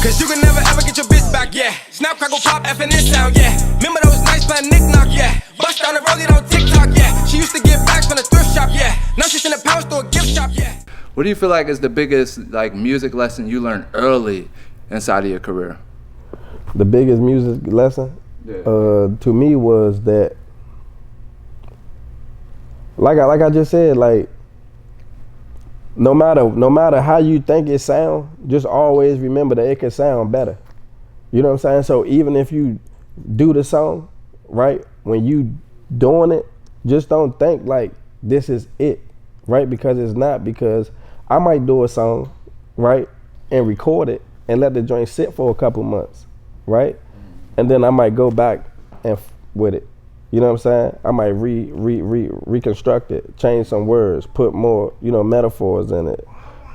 Cause you can never ever get your bitch back, yeah. Snap, crackle, pop, F and this sound, yeah. Remember those nights playing knick-knock, yeah. Bust down the road, on TikTok, yeah. She used to get back from the thrift shop, yeah. Now she's in the power store, gift shop, yeah. What do you feel like is the biggest like music lesson you learned early inside of your career? The biggest music lesson, to me, was that, like I just said, like no matter how you think it sound, just always remember that it can sound better. You know what I'm saying? So even if you do the song, right, when you doing it, just don't think like this is it, right? Because it's not. Because I might do a song, right, and record it and let the joint sit for a couple months, right? And then I might go back and with it. You know what I'm saying? I might reconstruct it, change some words, put more, metaphors in it,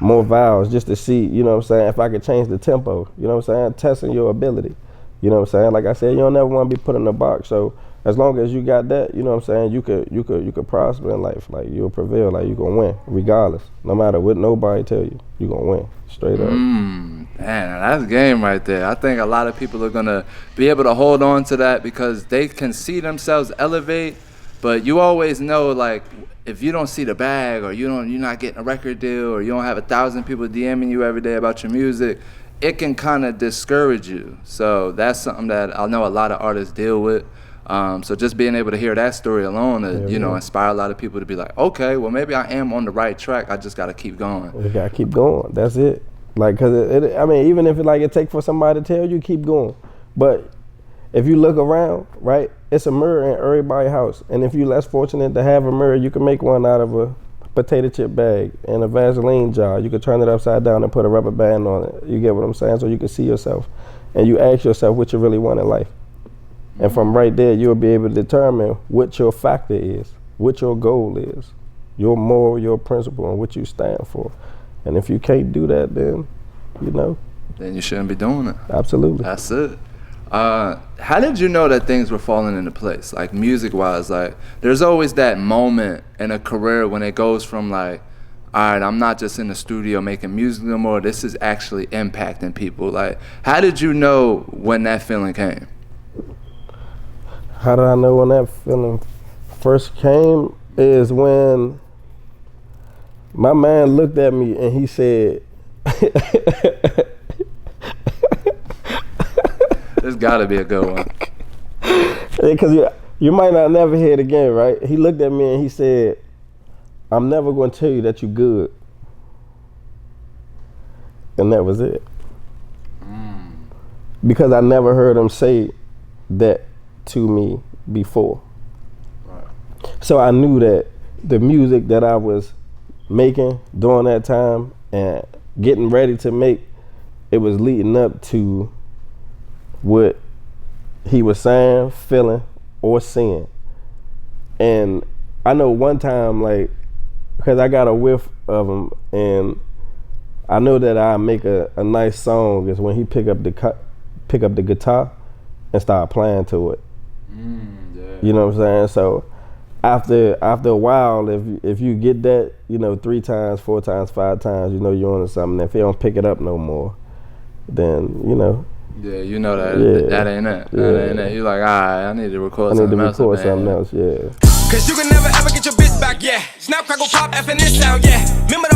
more vowels, just to see, you know what I'm saying, if I could change the tempo, you know what I'm saying? Testing your ability. You know what I'm saying? Like I said, you don't never want to be put in a box. So as long as you got that, you know what I'm saying, you could prosper in life. Like you'll prevail, like you're gonna win, regardless. No matter what nobody tell you, you're gonna win. Straight up. Man, that's game right there. I think a lot of people are gonna be able to hold on to that because they can see themselves elevate, but you always know, like, if you don't see the bag, or you're not getting a record deal, or you don't have 1,000 people DMing you every day about your music, it can kind of discourage you. So that's something that I know a lot of artists deal with. So just being able to hear that story alone, inspire a lot of people to be like, okay, well maybe I am on the right track. I just got to keep going. You got to keep going. That's it. Like, cause I mean, even if it take for somebody to tell you, keep going. But if you look around, right, it's a mirror in everybody's house. And if you're less fortunate to have a mirror, you can make one out of a potato chip bag and a Vaseline jar. You could turn it upside down and put a rubber band on it. You get what I'm saying? So you can see yourself. And you ask yourself what you really want in life. And from right there, you'll be able to determine what your factor is, what your goal is, your moral, your principle, and what you stand for. And if you can't do that, then, then you shouldn't be doing it. Absolutely. That's it. How did you know that things were falling into place, like music-wise? Like, there's always that moment in a career when it goes from like, all right, I'm not just in the studio making music no more. This is actually impacting people. Like, how did you know when that feeling came? How did I know when that feeling first came? Is when my man looked at me and he said, There's gotta be a good one. Because you might not never hear it again, right? He looked at me and he said, I'm never going to tell you that you're good. And that was it. Because I never heard him say that to me before. Right. So I knew that the music that I was making during that time and getting ready to make, it was leading up to what he was saying, feeling, or seeing. And I know one time, like, because I got a whiff of him, and I know that I make a nice song is when he pick up the guitar and start playing to it. Yeah. You know what I'm saying? So after a while, if you get that, 3 times, 4 times, 5 times, you're on something. If he don't pick it up no more, then Yeah, that ain't it. Yeah. That ain't it. You're like, all right, I need to record something else. Yeah. Cause you can never ever get your bitch back, yeah. Snap, crackle, pop, F and this sound, yeah. Remember